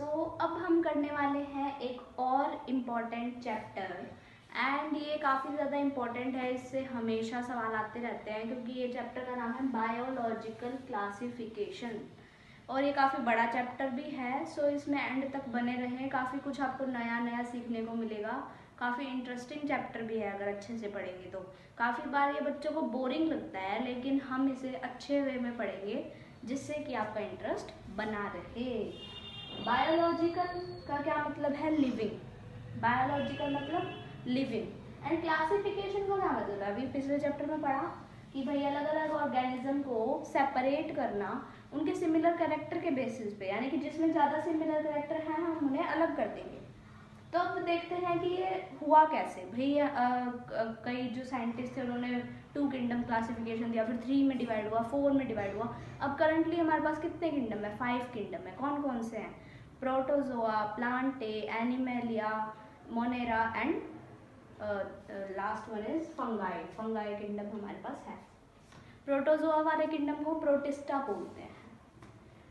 अब हम करने वाले हैं एक और इम्पॉर्टेंट चैप्टर एंड ये काफ़ी ज़्यादा इम्पॉर्टेंट है। इससे हमेशा सवाल आते रहते हैं क्योंकि ये चैप्टर का नाम है बायोलॉजिकल क्लासिफिकेशन और ये काफ़ी बड़ा चैप्टर भी है। इसमें एंड तक बने रहें, काफ़ी कुछ आपको नया नया सीखने को मिलेगा। काफ़ी इंटरेस्टिंग चैप्टर भी है अगर अच्छे से पढ़ेंगे तो। काफ़ी बार ये बच्चों को बोरिंग लगता है लेकिन हम इसे अच्छे वे में पढ़ेंगे जिससे कि आपका इंटरेस्ट बना रहे। बायोलॉजिकल का क्या मतलब है? लिविंग। बायोलॉजिकल मतलब लिविंग एंड क्लासिफिकेशन का क्या मतलब है? अभी पिछले चैप्टर में पढ़ा कि भाई अलग अलग ऑर्गेनिज्म को सेपरेट करना उनके सिमिलर कैरेक्टर के बेसिस पे, यानी कि जिसमें ज़्यादा सिमिलर कैरेक्टर हैं हम उन्हें अलग कर देंगे। तो अब देखते हैं कि ये हुआ कैसे। भाई कई जो साइंटिस्ट थे उन्होंने 2 किंगडम क्लासिफिकेशन दिया, फिर 3 में डिवाइड हुआ, 4 में डिवाइड हुआ। अब करंटली हमारे पास कितने किंगडम है? 5 किंगडम है। कौन कौन से हैं? Protozoa, Plantae, animalia, Monera and last one is fungi. Fungi kingdom हमारे पास है। प्रोटोजोआ वाले किंगडम को प्रोटिस्टा बोलते हैं।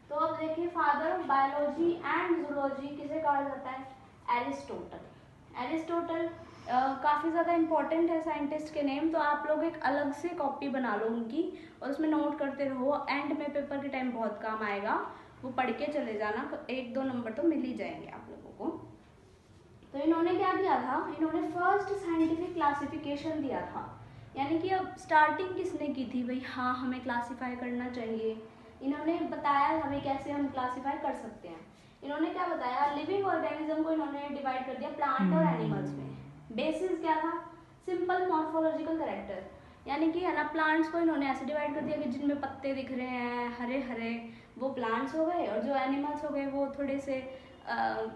तो अब देखिए, father of biology and zoology किसे कहा जाता है? एरिस्टोटल। एरिस्टोटल काफ़ी ज़्यादा इंपॉर्टेंट है साइंटिस्ट के नेम, तो आप लोग एक अलग से कॉपी बना लो उनकी और उसमें नोट करते रहो। एंड में पेपर के टाइम बहुत काम आएगा, वो पढ़ के चले जाना। 1-2 नंबर तो मिल ही जाएंगे आप लोगों को। तो इन्होंने क्या किया था? इन्होंने फर्स्ट साइंटिफिक क्लासिफिकेशन दिया था। यानी कि अब स्टार्टिंग किसने की थी? भाई हाँ, हमें क्लासीफाई करना चाहिए। इन्होंने बताया हमें कैसे हम क्लासीफाई कर सकते हैं। इन्होंने क्या बताया? लिविंग ऑर्गेनिज्म को इन्होंने डिवाइड कर दिया प्लांट और एनिमल्स में। बेसिस क्या था? Simple morphological character. यानी कि है ना, प्लांट्स को इन्होंने ऐसे डिवाइड कर दिया कि जिनमें पत्ते दिख रहे हैं हरे हरे, वो प्लांट्स हो गए, और जो एनिमल्स हो गए वो थोड़े से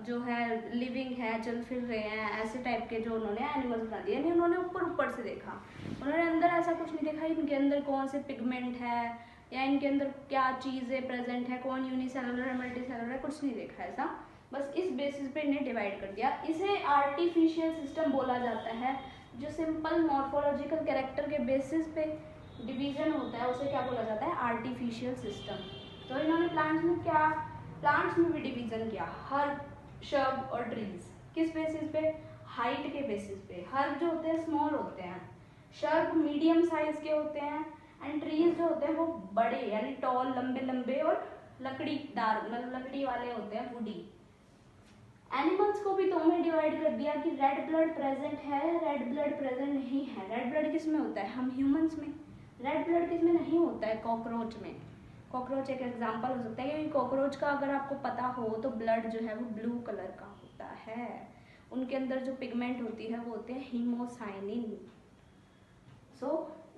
जो है लिविंग है, चल फिर रहे हैं, ऐसे टाइप के जो उन्होंने एनिमल्स बना दिए। यानी उन्होंने ऊपर ऊपर से देखा, उन्होंने अंदर ऐसा कुछ नहीं देखा इनके अंदर कौन से पिगमेंट है या इनके अंदर क्या चीज़ें प्रेजेंट है, कौन यूनिसेलुलर है, मल्टीसेलुलर है, कुछ नहीं देखा ऐसा। बस इस बेसिस पे इन्हें डिवाइड कर दिया। इसे आर्टिफिशियल सिस्टम बोला जाता है। जो सिंपल मॉर्फोलॉजिकल कैरेक्टर के बेसिस पे डिवीजन होता है उसे क्या बोला जाता है? Artificial system. तो इन्होंने प्लांट्स में भी डिवीजन किया। हर्ब, शर्ब और ट्रीज किस बेसिस पे? हाइट के बेसिस पे। हर्ब जो होते हैं स्मॉल होते हैं, शर्ब मीडियम साइज के होते हैं, एंड ट्रीज जो होते हैं वो बड़े यानी टॉल, लंबे लंबे और लकड़ीदार, मतलब लकड़ी वाले होते हैं, वुडी। एनिमल्स को भी 2 में डिवाइड कर दिया कि रेड ब्लड प्रेजेंट है, रेड ब्लड प्रेजेंट नहीं है। रेड ब्लड किस में होता है? हम ह्यूमंस में। रेड ब्लड किस में नहीं होता है? कॉकरोच में। कॉकरोच एक एग्जांपल हो सकता है क्योंकि कॉकरोच का अगर आपको पता हो तो ब्लड जो है वो ब्लू कलर का होता है। उनके अंदर जो पिगमेंट होती है वो होते हैं हीमोसाइनिन।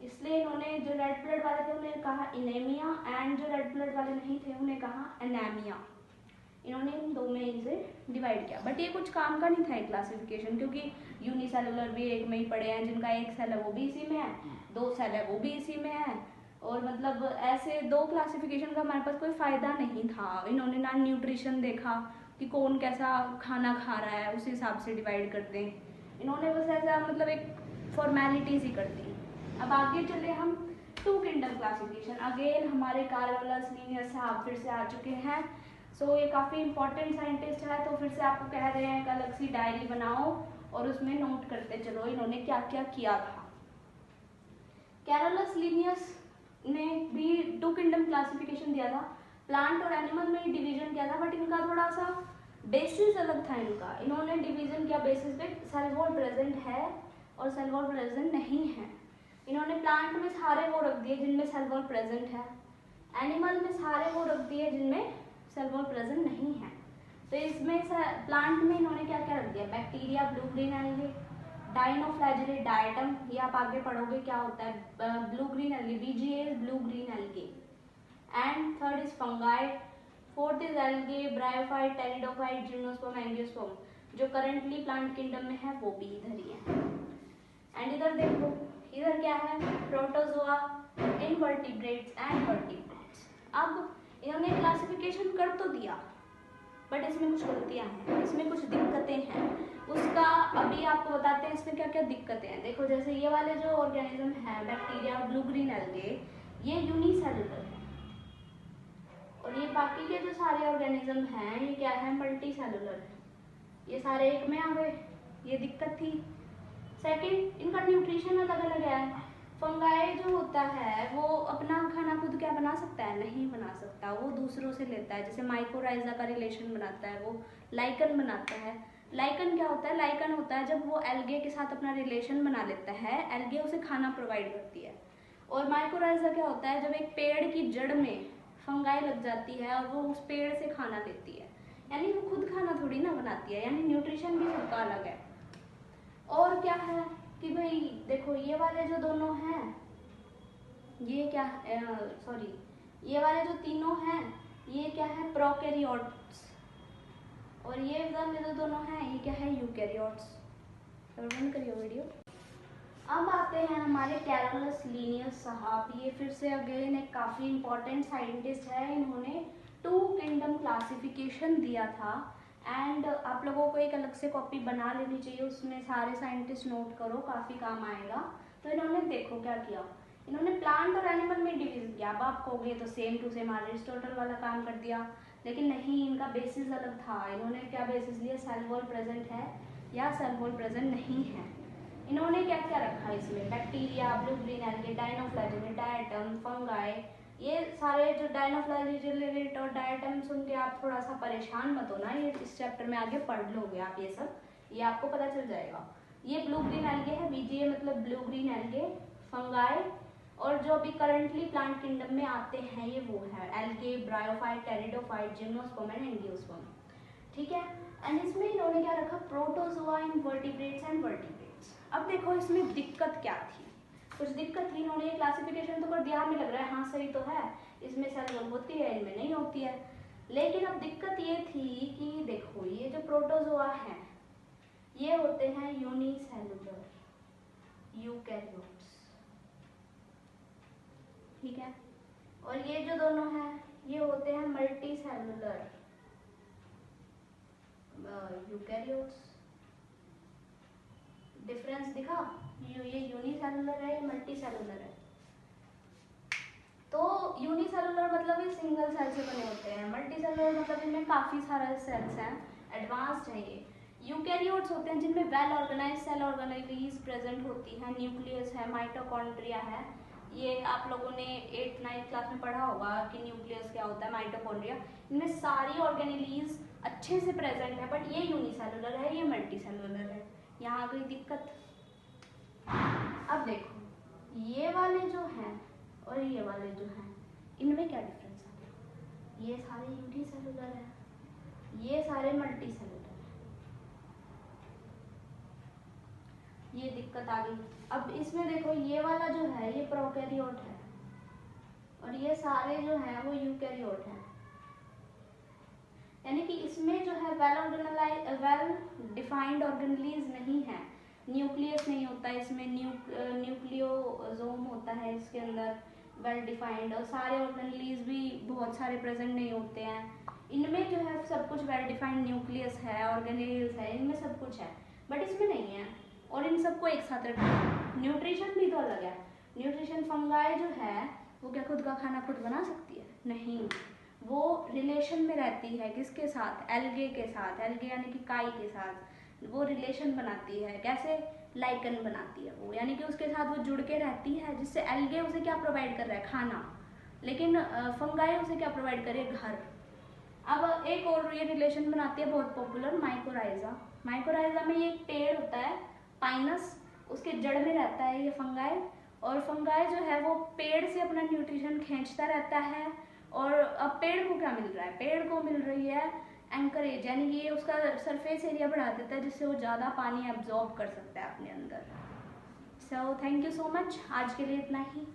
इसलिए इन्होंने जो रेड ब्लड वाले थे उन्हें कहा इनेमिया, एंड जो रेड ब्लड वाले नहीं थे उन्हें कहा एनेमिया। इन्होंने इन 2 में इसे डिवाइड किया। बट ये कुछ काम का नहीं था ये क्लासिफिकेशन, क्योंकि यूनिसेलुलर भी एक में ही पड़े हैं, जिनका 1 सेल है वो भी इसी में है, 2 सेल है वो भी इसी में है, और मतलब ऐसे 2 क्लासिफिकेशन का हमारे पास कोई फ़ायदा नहीं था। इन्होंने ना न्यूट्रिशन देखा कि कौन कैसा खाना खा रहा है, उस हिसाब से डिवाइड कर दें। इन्होंने बस ऐसा मतलब एक फॉर्मेलिटीज़ ही कर दी। अब आगे चले हम 2 किंगडम क्लासिफिकेशन। अगेन हमारे कार्योलस लीनियस साहब फिर से आ चुके हैं। ये काफ़ी इंपॉर्टेंट साइंटिस्ट है, तो फिर से आपको कह रहे हैं एक अलग सी डायरी बनाओ और उसमें नोट करते चलो इन्होंने क्या क्या किया था। कैरोलस लीनियस ने भी 2 किंगडम क्लासिफिकेशन दिया था। प्लांट और एनिमल में डिवीजन किया था, बट इनका थोड़ा सा बेसिस अलग था इनका। इन्होंने डिवीजन किया बेसिस पे सेल वॉल प्रेजेंट है और सेल वॉल प्रेजेंट नहीं है। इन्होंने प्लांट में सारे वो रख दिए जिनमें सेल वॉल प्रेजेंट है, एनिमल में सारे वो रख दिए जिनमें सेल वॉल प्रेजेंट नहीं है। तो इसमें प्लांट में इन्होंने क्या क्या रख दिया? Bacteria, blue green algae, dinoflagellate diatom, ये आप आगे पढ़ोगे क्या होता है। Blue green algae, BGA blue green algae. And third is fungi, fourth is algae, bryophyte, pteridophyte, gymnosperm, angiosperm. जो करंटली प्लांट किंगडम में है वो भी इधर ही है। एंड इधर देखो, इधर क्या है? Protozoa, invertebrates and vertebrates. अब इन्होंने क्लासिफिकेशन कर तो दिया, बट इसमें कुछ गलतियां हैं, इसमें कुछ दिक्कतें हैं। उसका अभी आपको बताते हैं इसमें क्या क्या दिक्कतें हैं। देखो, जैसे ये वाले जो ऑर्गेनिज्म है, बैक्टीरिया, ब्लू ग्रीन एल्गे, ये यूनिसेलुलर है, और ये बाकी के जो सारे ऑर्गेनिज्म हैं ये क्या है, मल्टी सेलुलर है। ये सारे एक में आ गए, ये दिक्कत थी। सेकंड, इनका न्यूट्रिशन अलग अलग है। फंगाई जो होता है वो अपना खाना खुद क्या बना सकता है, नहीं बना सकता, वो दूसरों से लेता है। जैसे माइकोराइजा का रिलेशन बनाता है, वो लाइकन बनाता है। लाइकन क्या होता है, लाइकन होता है जब वो एल्गे के साथ अपना रिलेशन बना लेता है, एल्गे उसे खाना प्रोवाइड करती है। और माइकोराइजा क्या होता है, जब एक पेड़ की जड़ में फंगाई लग जाती है और वो उस पेड़ से खाना लेती है, यानी वो खुद खाना थोड़ी ना बनाती है, यानी न्यूट्रिशन भी सबका अलग है। और क्या है कि भाई देखो ये वाले जो दोनों हैं, ये क्या सॉरी, ये वाले जो तीनों हैं ये क्या है, प्रोकैरियोट्स। और ये वाले जो दोनों हैं ये क्या है, यूकैरियोट्स। बंद करिए वीडियो। अब आते हैं हमारे कैरोलस लिनियस साहब। ये फिर से अगेन एक काफ़ी इम्पोर्टेंट साइंटिस्ट है। इन्होंने 2 किंगडम क्लासिफिकेशन दिया था एंड आप लोगों को एक अलग से कॉपी बना लेनी चाहिए, उसमें सारे साइंटिस्ट नोट करो, काफ़ी काम आएगा। तो इन्होंने देखो क्या किया, इन्होंने प्लांट और एनिमल में डिवीजन किया। अब आप कहोगे तो सेम टू सेम एरिस्टोटल वाला काम कर दिया, लेकिन नहीं, इनका बेसिस अलग था। इन्होंने क्या बेसिस लिया, सेल वॉल प्रेजेंट है या सेल वॉल प्रेजेंट नहीं है। इन्होंने क्या क्या रखा इसमें, bacteria, blue green algae, dinoflagellate, diatom, fungi. ये सारे जो डायनोफ्लैजेलेट और डायटम सुन के आप थोड़ा सा परेशान मत होना, ये इस चैप्टर में आगे पढ़ लोगे आप ये सब, ये आपको पता चल जाएगा। ये ब्लू ग्रीन एल्गे है, बीजीए मतलब ब्लू ग्रीन एल्गे, फंगाई। और जो अभी करंटली प्लांट किंगडम में आते हैं ये वो है algae, bryophyte, pteridophyte, gymnosperm and angiosperm, ठीक है। एंड इसमें इन्होंने क्या रखा, प्रोटोजोआ, इनवर्टिब्रेट्स एंड वर्टिब्रेट्स। अब देखो इसमें दिक्कत क्या थी, कुछ दिक्कत थी। इन्होंने ये क्लासिफिकेशन तो कर दिया, हमें लग रहा है हाँ सही तो है, इसमें सेल वॉल होती है, इनमें नहीं होती है। लेकिन अब दिक्कत ये थी कि देखो ये जो प्रोटोजोआ हैं ये होते हैं यूनिसेलुलर यूकैरियोट्स, ठीक है। और ये जो दोनों हैं ये होते हैं मल्टी सेलुलर यूकैरियोट्स। डिफरेंस दिखा, ये यूनिसेलुलर है, ये मल्टी सेलुलर है। तो यूनिसेलुलर मतलब ये सिंगल सेल से बने होते हैं, मल्टी सेलुलर मतलब इनमें काफ़ी सारे सेल्स हैं, एडवांस्ड है ये। यूकैरियोट्स होते हैं जिनमें well organize cell organelles present होती है, न्यूक्लियस है, माइटोकॉन्ड्रिया है। ये आप लोगों ने 8th-9th क्लास में पढ़ा होगा कि न्यूक्लियस क्या होता है, माइटोकॉन्ड्रिया। इनमें सारी ऑर्गेनेलिज अच्छे से प्रेजेंट है, बट ये यूनिसेलुलर है, ये मल्टी सेलुलर है। यहाँ कोई दिक्कत। अब देखो ये वाले जो हैं और ये वाले जो हैं इनमें क्या डिफरेंस है, ये सारे यूनिसेलुलर है, ये सारे मल्टी सेलुलर है। ये दिक्कत आ गई। अब इसमें देखो ये वाला जो है ये प्रोकैरियोट है और ये सारे जो हैं वो यूकैरियोट हैं, यानी कि इसमें जो है वेल डिफाइंड ऑर्गेनेलिज नहीं है, न्यूक्लियस नहीं होता इसमें, न्यूक्लियोसोम होता है इसके अंदर वेल डिफाइंड, और सारे ऑर्गेनेलिज भी बहुत सारे प्रेजेंट नहीं होते हैं। इनमें जो है सब कुछ वेल डिफाइंड न्यूक्लियस है, ऑर्गेनेल्स है, इनमें सब कुछ है, बट इसमें नहीं है। और इन सबको एक साथ रखना, न्यूट्रिशन भी तो अलग है। न्यूट्रिशन फंगाई जो है वो क्या खुद का खाना खुद बना सकती है, नहीं, वो रिलेशन में रहती है किसके साथ, एल्गे के साथ, एल्गे यानी कि काई के साथ वो रिलेशन बनाती है। कैसे, लाइकन बनाती है वो, यानी कि उसके साथ वो जुड़ के रहती है, जिससे एल्गे उसे क्या प्रोवाइड कर रहा है, खाना, लेकिन फंगाई उसे क्या प्रोवाइड करे, घर। अब एक और ये रिलेशन बनाती है बहुत पॉपुलर, माइकोराइजा। माइकोराइजा में ये एक पेड़ होता है पाइनस, उसके जड़ में रहता है ये फंगाई, और फंगाई जो है वो पेड़ से अपना न्यूट्रिशन खींचता रहता है। और अब पेड़ को क्या मिल रहा है, पेड़ को मिल रही है एंकरेज, यानी ये उसका सरफेस एरिया बढ़ा देता है जिससे वो ज़्यादा पानी एब्जॉर्ब कर सकता है अपने अंदर। So thank you so much, आज के लिए इतना ही।